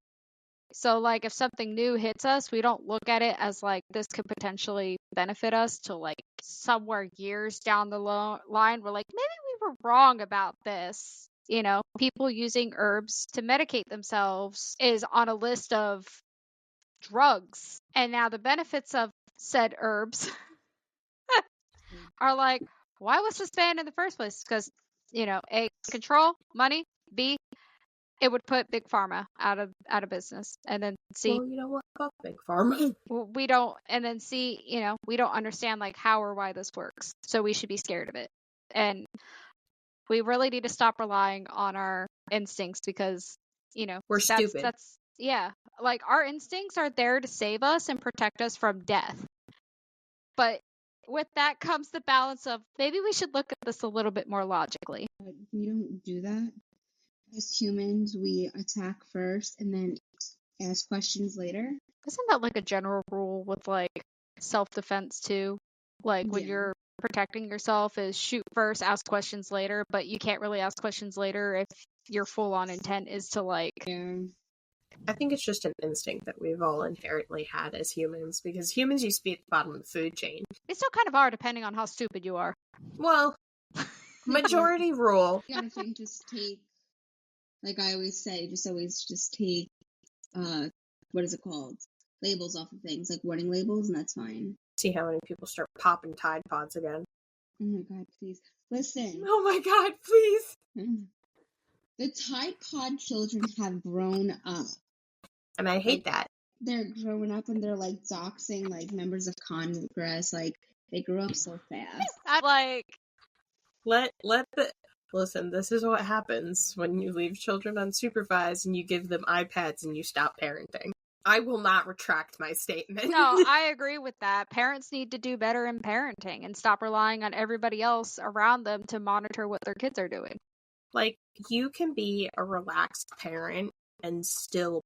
C: So if something new hits us, we don't look at it as this could potentially benefit us till somewhere years down the line. We're maybe we were wrong about this. People using herbs to medicate themselves is on a list of drugs. And now the benefits of said herbs are why was this banned in the first place? Because, A, control, money, B, It would put Big Pharma out of business. And then see,
B: Well, you know what? Fuck Big Pharma.
C: we don't, and then see, we don't understand like how or why this works. So we should be scared of it. And we really need to stop relying on our instincts because,
B: We're stupid.
C: That's yeah. Like our instincts are there to save us and protect us from death. But with that comes the balance of maybe we should look at this a little bit more logically.
A: We don't do that. As humans, we attack first and then ask questions later.
C: Isn't that like a general rule with like self-defense too? Like when you're protecting yourself is shoot first, ask questions later, but you can't really ask questions later if your full-on intent is to like...
B: I think it's just an instinct that we've all inherently had as humans, because humans used to be at the bottom of the food chain.
C: They still kind of are, depending on how stupid you are.
B: Well, majority rule.
A: You gotta think, just take, like I always say, just take, what is it called? Labels off of things, like warning labels, and that's fine.
B: See how many people start popping Tide Pods again.
A: Oh my god, please. Listen.
B: Oh my god, please.
A: The Tide Pod children have grown up.
B: And I hate that.
A: They're growing up and they're like doxing like members of Congress. Like they grew up so fast.
C: I'm like,
B: listen, this is what happens when you leave children unsupervised and you give them iPads and you stop parenting. I will not retract my statement.
C: No, I agree with that. Parents need to do better in parenting and stop relying on everybody else around them to monitor what their kids are doing.
B: Like, you can be a relaxed parent and still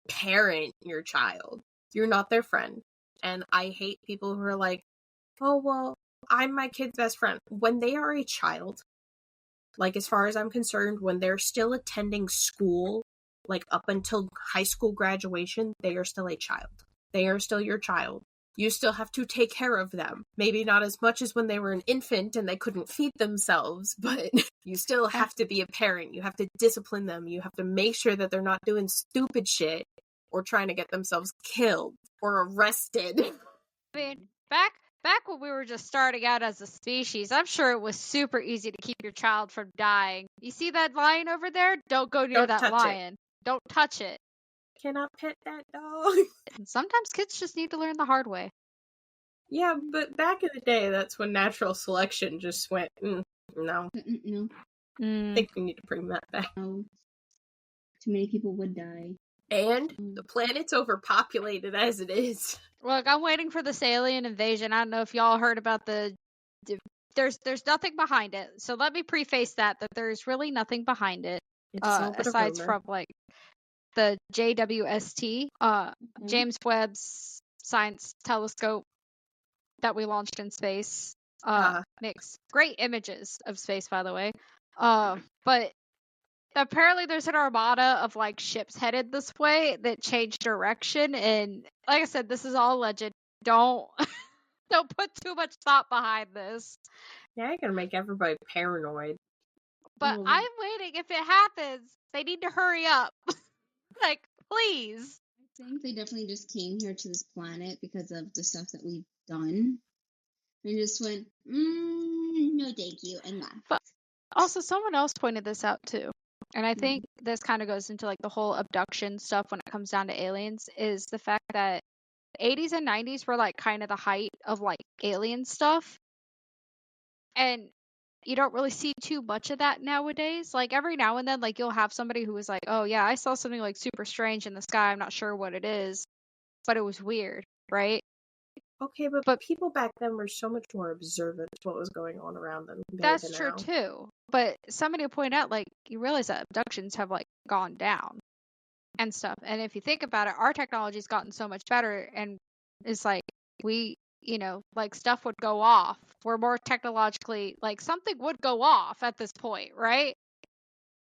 B: parent your child. You're not their friend. And I hate people who are like, oh, well, I'm my kid's best friend. When they are a child, like, as far as I'm concerned, when they're still attending school, like up until high school graduation, they are still a child. They are still your child. You still have to take care of them. Maybe not as much as when they were an infant and they couldn't feed themselves, but you still have to be a parent. You have to discipline them. You have to make sure that they're not doing stupid shit or trying to get themselves killed or arrested.
C: I mean, back when we were just starting out as a species, I'm sure it was super easy to keep your child from dying. You see that lion over there? Don't go near that lion. Don't touch it.
B: Cannot pet that dog.
C: And sometimes kids just need to learn the hard way.
B: Yeah, but back in the day, that's when natural selection just went, no.
A: No.
B: I think we need to bring that back.
A: No. Too many people would die.
B: And the planet's overpopulated as it is.
C: Look, I'm waiting for this alien invasion. I don't know if y'all heard about there's nothing behind it. So let me preface that there's really nothing behind it. Aside from like the JWST, James Webb's Science Telescope that we launched in space, makes great images of space, by the way. But apparently there's an armada of like ships headed this way that changed direction, and like I said, this is all legend. Don't put too much thought behind this.
B: Yeah, you're gonna make everybody paranoid.
C: But I'm waiting. If it happens, they need to hurry up. Like, please.
A: I think they definitely just came here to this planet because of the stuff that we've done. They just went, no thank you, and left.
C: But also, someone else pointed this out too. And I think this kind of goes into like the whole abduction stuff when it comes down to aliens, is the fact that the 80s and 90s were like kind of the height of like alien stuff. And you don't really see too much of that nowadays. Like every now and then, like you'll have somebody who was like, oh yeah, I saw something like super strange in the sky. I'm not sure what it is, but it was weird, right?
B: Okay, but people back then were so much more observant to what was going on around them.
C: That's true too. But somebody pointed out, like, you realize that abductions have like gone down and stuff. And if you think about it, our technology's gotten so much better, and it's like we, like stuff would go off. We're more technologically, like something would go off at this point, right?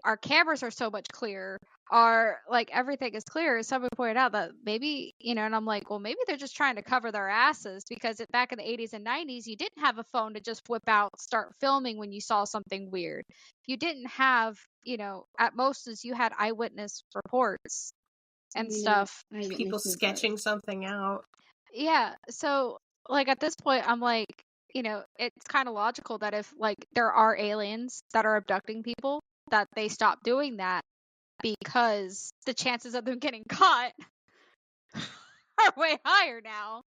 C: Our cameras are so much clearer. Our, like, everything is clear. Someone pointed out that maybe, and I'm like, well, maybe they're just trying to cover their asses, because back in the 80s and 90s, you didn't have a phone to just whip out, start filming when you saw something weird. You didn't have, at most as you had eyewitness reports and stuff.
B: People sketching something out.
C: Yeah. So, like, at this point, I'm like, it's kind of logical that if, like, there are aliens that are abducting people, that they stop doing that because the chances of them getting caught are way higher now.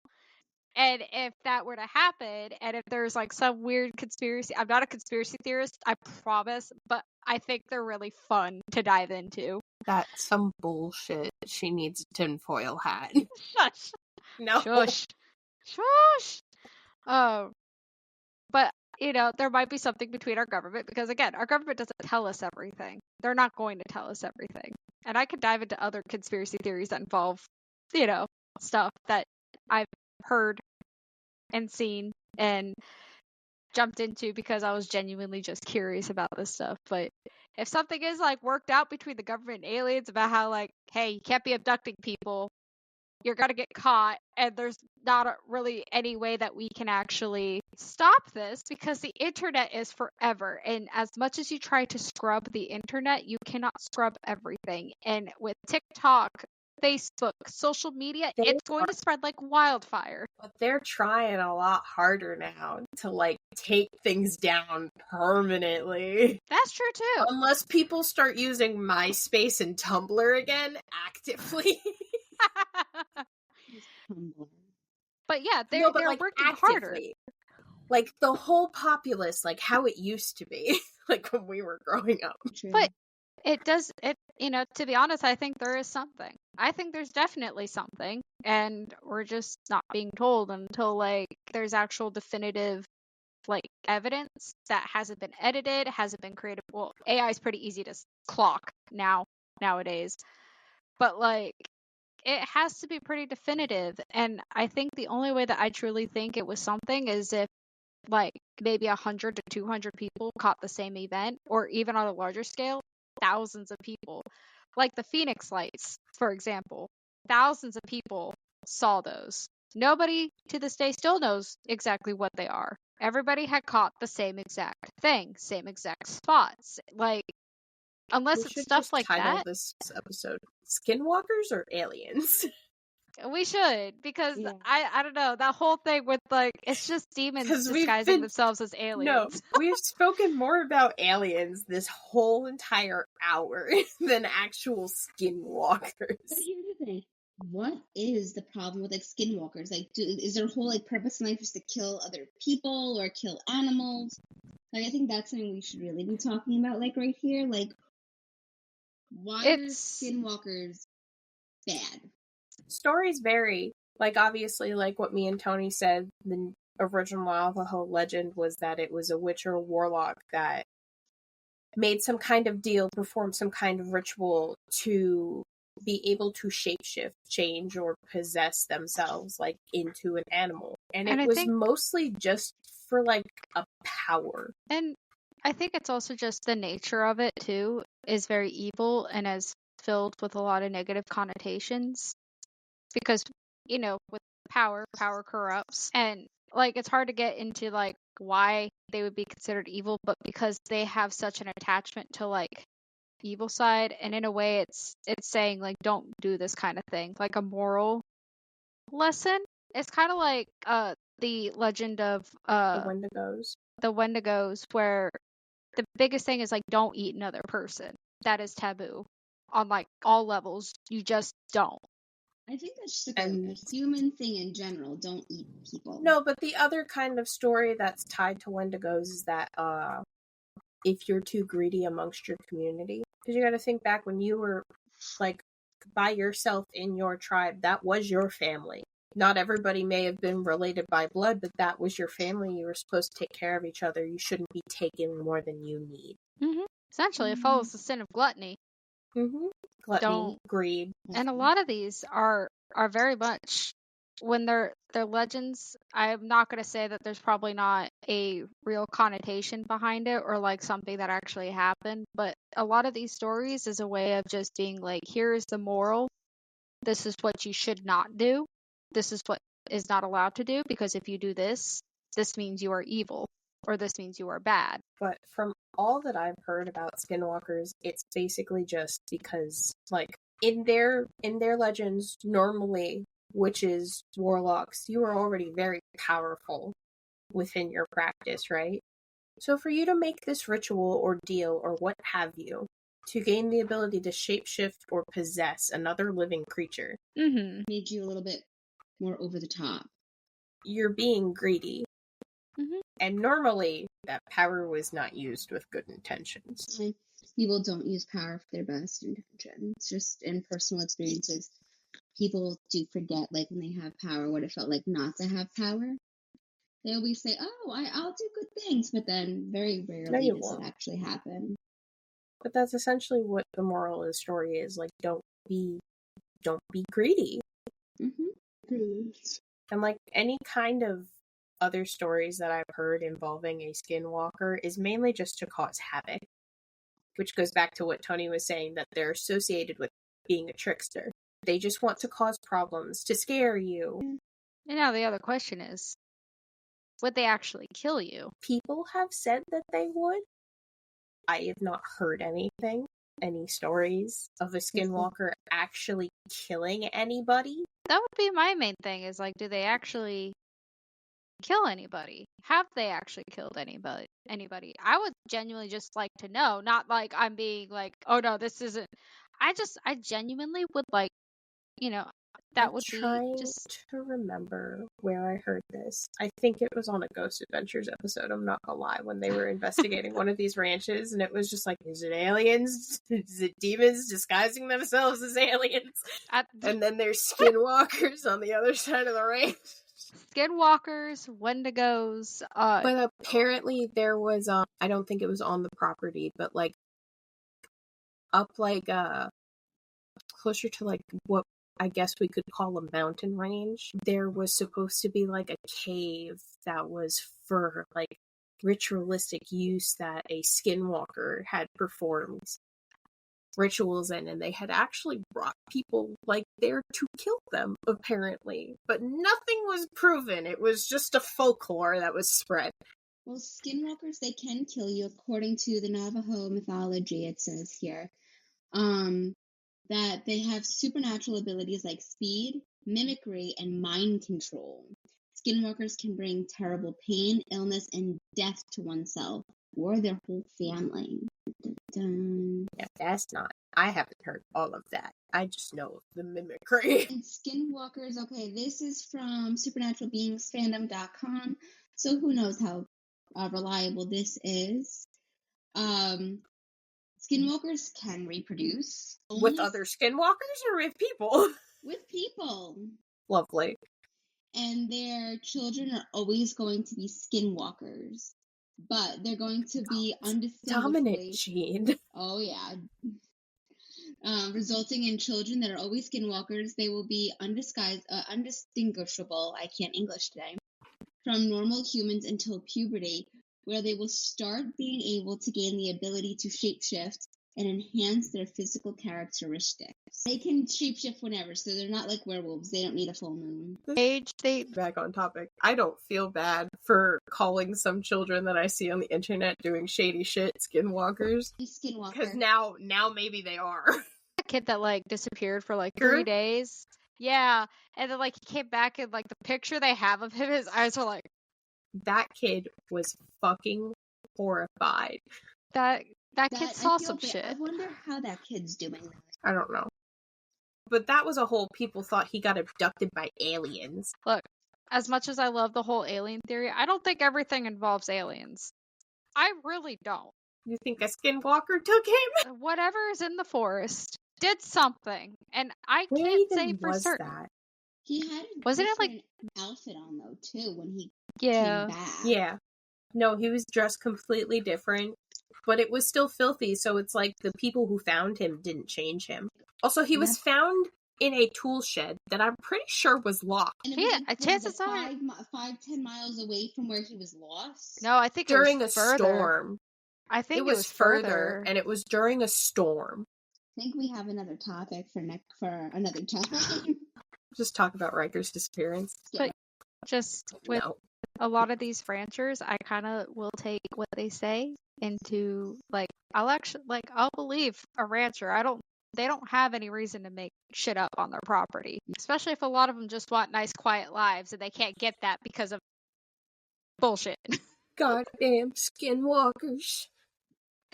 C: And if that were to happen, and if there's like some weird conspiracy, I'm not a conspiracy theorist, I promise, but I think they're really fun to dive into.
B: That's some bullshit. She needs a tinfoil hat.
C: Shush.
B: No.
C: Shush. Shush. But, you know, there might be something between our government, because again, our government doesn't tell us everything. They're not going to tell us everything. And I could dive into other conspiracy theories that involve, you know, stuff that I've heard and seen and jumped into because I was genuinely just curious about this stuff. But if something is like worked out between the government and aliens about how like, hey, you can't be abducting people, you're gonna get caught, and there's not really any way that we can actually stop this, because the internet is forever, and as much as you try to scrub the internet, you cannot scrub everything. And with TikTok, Facebook, social media, it's going to spread like wildfire.
B: But they're trying a lot harder now to like take things down permanently.
C: That's true too.
B: Unless people start using MySpace and Tumblr again actively.
C: But yeah, they're
B: like,
C: working
B: actively.
C: harder.
B: Like the whole populace, like how it used to be, like when we were growing up.
A: True.
C: But you know, to be honest, I think there is something. I think there's definitely something, and we're just not being told until like there's actual definitive like evidence that hasn't been edited, hasn't been created. Well, AI is pretty easy to clock nowadays, but like it has to be pretty definitive. And I think the only way that I truly think it was something is if like maybe 100 to 200 people caught the same event, or even on a larger scale, thousands of people. Like the Phoenix Lights, for example. Thousands of people saw those. Nobody to this day still knows exactly what they are. Everybody had caught the same exact thing, same exact spots. Like, unless it's stuff like that.
B: This episode Skinwalkers or Aliens?
C: We should, because
A: Yeah.
C: I don't know, that whole thing with like it's just demons disguising themselves as aliens.
B: No, we've spoken more about aliens this whole entire hour than actual skinwalkers.
A: But here's the thing. What is the problem with like skinwalkers? Like, is their whole like purpose in life just to kill other people or kill animals? Like, I think that's something we should really be talking about, like right here. Like, why are skinwalkers bad?
B: Stories vary. Like, obviously, like what me and Tony said, the original Navajo legend was that it was a witch or a warlock that made some kind of deal, performed some kind of ritual to be able to shapeshift, change, or possess themselves, like, into an animal. And it was mostly just for, like, a power.
C: And I think it's also just the nature of it, too, is very evil and is filled with a lot of negative connotations. Because, you know, with power corrupts. And, like, it's hard to get into, like, why they would be considered evil, but because they have such an attachment to, like, evil side. And in a way, it's saying, like, don't do this kind of thing. Like, a moral lesson. It's kind of like the legend of
B: The
C: Wendigos, where the biggest thing is, like, don't eat another person. That is taboo on, like, all levels. You just don't.
A: I think that's just like a human thing in general. Don't eat people.
B: No, but the other kind of story that's tied to Wendigos is that if you're too greedy amongst your community, because you got to think back when you were like by yourself in your tribe, that was your family. Not everybody may have been related by blood, but that was your family. You were supposed to take care of each other. You shouldn't be taking more than you need.
C: Mm-hmm. Essentially, it follows the sin of gluttony.
B: Mm-hmm. Gluttony, greed.
C: And a lot of these are very much, when they're legends, I'm not going to say that there's probably not a real connotation behind it or like something that actually happened, but a lot of these stories is a way of just being like, here is the moral. This is what you should not do. This is what is not allowed to do, because if you do this, this means you are evil, or this means you are bad.
B: But from all that I've heard about skinwalkers, it's basically just because, like, in their legends, normally witches, warlocks, you are already very powerful within your practice, right? So for you to make this ritual or deal or what have you, To gain the ability to shapeshift or possess another living creature.
C: Mm-hmm.
A: Made you a little bit more over the top.
B: You're being greedy.
C: Mm-hmm.
B: And normally, that power was not used with good intentions.
A: People don't use power for their best intentions. Just in personal experiences, people do forget, like, when they have power, what it felt like not to have power. They always say, oh, I'll do good things, but then very rarely does it actually happen.
B: But that's essentially what the moral of the story is. Like, don't be greedy.
A: Mm-hmm.
B: And like any kind of other stories that I've heard involving a skinwalker is mainly just to cause havoc. Which goes back to what Tony was saying, that they're associated with being a trickster. They just want to cause problems, to scare you.
C: And now the other question is, would they actually kill you?
B: People have said that they would. I have not heard any stories of a skinwalker actually killing anybody.
C: That would be my main thing, is like, do they actually kill anybody? Have they actually killed anybody? I would genuinely just like to know, not like I'm being like, oh no, this isn't. I genuinely would like, that would be just.
B: To remember where I heard this. I think it was on a Ghost Adventures episode, I'm not gonna lie, when they were investigating one of these ranches, and it was just like, is it aliens? Is it demons disguising themselves as aliens? And then there's skinwalkers on the other side of the range.
C: Skinwalkers, Wendigos.
B: But apparently there was, I don't think it was on the property, but like up like closer to like what I guess we could call a mountain range, there was supposed to be like a cave that was for like ritualistic use that a skinwalker had performed rituals in, and they had actually brought people like there to kill them, apparently. But nothing was proven. It was just a folklore that was spread.
A: Well, skinwalkers, they can kill you according to the Navajo mythology, it says here. That they have supernatural abilities like speed, mimicry, and mind control. Skinwalkers can bring terrible pain, illness, and death to oneself or their whole family. Dun-dun.
B: Yeah, that's not. I haven't heard all of that. I just know the mimicry.
A: And Skinwalkers, okay, this is from supernaturalbeingsfandom.com, so who knows how reliable this is. Skinwalkers can reproduce.
B: With other skinwalkers or with people?
A: With people.
B: Lovely.
A: And their children are always going to be skinwalkers. But they're going to be undistinguishably...
B: Dominic Jean.
A: Oh, yeah. Resulting in children that are always skinwalkers. They will be undistinguishable, I can't English today, from normal humans until puberty, where they will start being able to gain the ability to shapeshift and enhance their physical characteristics. They can shapeshift whenever, so they're not like werewolves. They don't need a full moon.
B: Back on topic. I don't feel bad for calling some children that I see on the internet doing shady shit skinwalkers.
A: Skinwalker.
B: Because now maybe they are.
C: A kid that like disappeared for like 3 days. Yeah, and then like he came back, and like the picture they have of him, his eyes are like.
B: That kid was fucking horrified.
C: That kid saw some shit.
A: I wonder how that kid's doing.
B: I don't know. But that was a whole people thought he got abducted by aliens.
C: Look, as much as I love the whole alien theory, I don't think everything involves aliens. I really don't.
B: You think a skinwalker took him?
C: Whatever is in the forest did something, and I can't say for certain.
B: That?
A: He had a
C: Wasn't it like
A: outfit on though too when he
C: came
A: back.
B: Yeah. No, he was dressed completely different, but it was still filthy, so it's like the people who found him didn't change him. Also, he was found in a tool shed that I'm pretty sure was locked.
C: Yeah, chances are
A: 5-10 miles away from where he was lost.
C: No, I think
B: during
C: it was
B: a storm.
C: I think
B: it was further, and it was during a storm.
A: I think we have another topic for another time.
B: Just talk about Riker's disappearance.
C: But just with a lot of these ranchers, I kind of will take what they say into like I'll believe a rancher. They don't have any reason to make shit up on their property, especially if a lot of them just want nice, quiet lives and they can't get that because of bullshit.
B: Goddamn skinwalkers.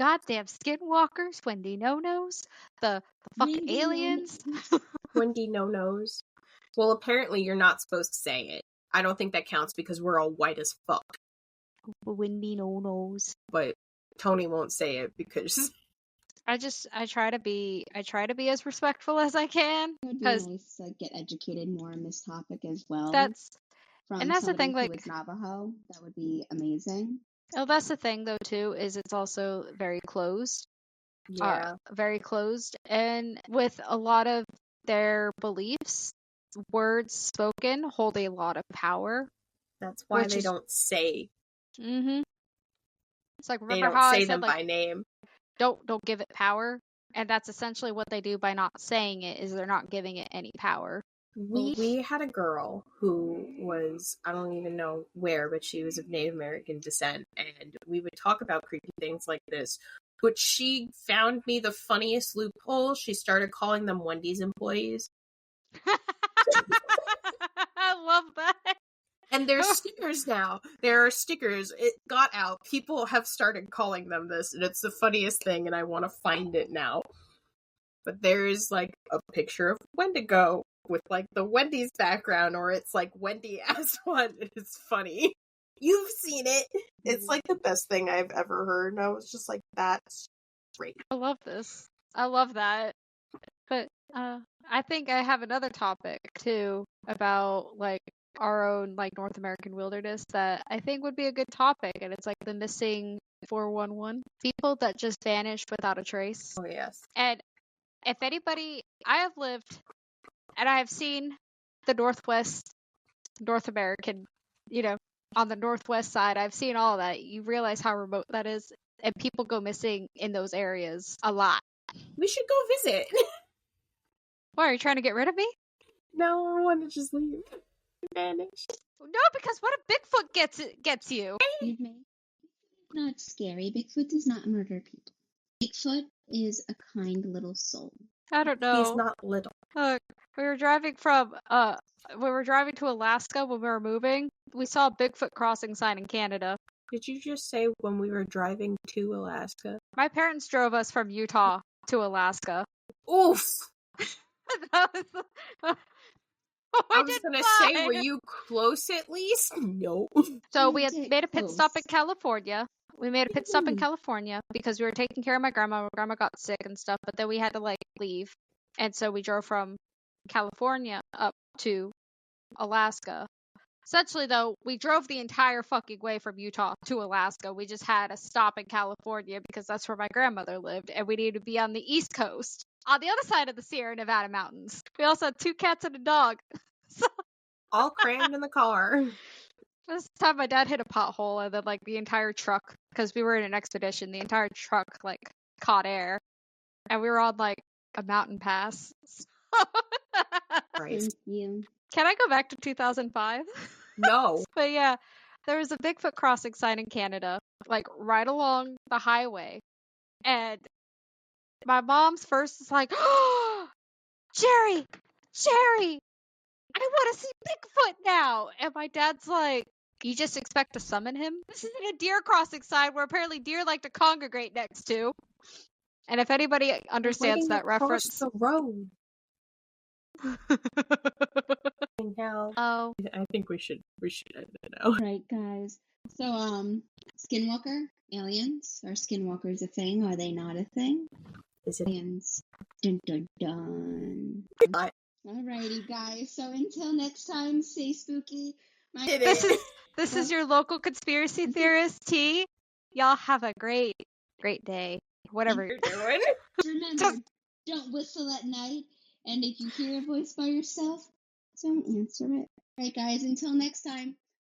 C: goddamn Skinwalkers, Wendy No-Nos, the fucking
A: Wendy
C: aliens.
B: Wendy no-nos. Well, apparently you're not supposed to say it. I don't think that counts because we're all white as fuck.
C: Wendy No-Nos.
B: But Tony won't say it because
C: I try to be as respectful as I can,
A: It would be
C: because
A: nice to get educated more on this topic as well.
C: that's
A: from
C: the
A: somebody
C: thing,
A: who
C: like,
A: is Navajo. That would be amazing.
C: oh, that's the thing though too, is it's also very closed.
B: yeah,
C: Very closed, and with a lot of their beliefs, words spoken hold a lot of power.
B: that's why
C: Which
B: they
C: is-
B: don't say.
C: Mm-hmm. It's like,
B: They
C: remember
B: don't
C: how I
B: say
C: said,
B: them
C: like,
B: by name.
C: don't give it power, and that's essentially what they do by not saying it, is they're not giving it any power.
B: We had a girl who was, I don't even know where, but she was of Native American descent, and we would talk about creepy things like this. But she found me the funniest loophole. She started calling them Wendy's employees.
C: I love that.
B: And there's stickers now. There are stickers. It got out. People have started calling them this, and it's the funniest thing, and I want to find it now. But there's, like, a picture of Wendigo with, like, the Wendy's background, or it's, like, Wendy as one, and it's funny. You've seen it. It's, like, the best thing I've ever heard, and I was just like, that's great.
C: I love this. I love that. But I think I have another topic too about, like, our own, like, North American wilderness that I think would be a good topic, and it's like the missing 411 people that just vanished without a trace.
B: Oh, yes.
C: And if anybody, I have lived and I have seen the North American, on the northwest side. I've seen all that. You realize how remote that is, and people go missing in those areas a lot.
B: We should go visit.
C: Why, are you trying to get rid of me?
B: No, I want to just leave. Vanish.
C: No, because what if Bigfoot gets you?
A: Not scary. Bigfoot does not murder people. Bigfoot is a kind little soul.
C: I don't know.
B: He's not little.
C: We were driving to Alaska when we were moving. We saw a Bigfoot crossing sign in Canada.
B: Did you just say when we were driving to Alaska?
C: My parents drove us from Utah to Alaska.
B: Oof!
C: I
B: was gonna say, were you close at least? No.
C: So
A: You
C: we had
A: did
C: made a pit stop in
A: close.
C: California. We made a pit stop in California because we were taking care of my grandma. My grandma got sick and stuff, but then we had to, like, leave. And so we drove from California up to Alaska. Essentially, though, we drove the entire fucking way from Utah to Alaska. We just had a stop in California because that's where my grandmother lived, and we needed to be on the East Coast, on the other side of the Sierra Nevada mountains. We also had 2 cats and a dog. So
B: All crammed in the car.
C: this time my dad hit a pothole, and then, like, the entire truck, because we were in an expedition, the entire truck, like, caught air, and we were on, like, a mountain pass.
B: Christ.
A: Thank you.
C: Can I go back to 2005?
B: No.
C: But yeah, there was a Bigfoot crossing sign in Canada, like, right along the highway. And my mom's first is like, "Oh, Jerry, I want to see Bigfoot now." And my dad's like, "You just expect to summon him? This isn't a deer crossing sign where apparently deer like to congregate next to." And if anybody understands that reference.
B: The road. Hell.
C: Oh.
B: I think we should end it now.
A: Right, guys. So, Skinwalker, aliens, are Skinwalkers a thing? Are they not a thing?
B: Is it?
A: Aliens. Dun dun dun.
B: Bye.
A: Alrighty, guys. So until next time, stay spooky.
C: This is your local conspiracy theorist, T. Y'all have a great day. Whatever you're doing.
A: Remember, don't whistle at night. And if you hear a voice by yourself, don't answer it. Alright, guys. Until next time.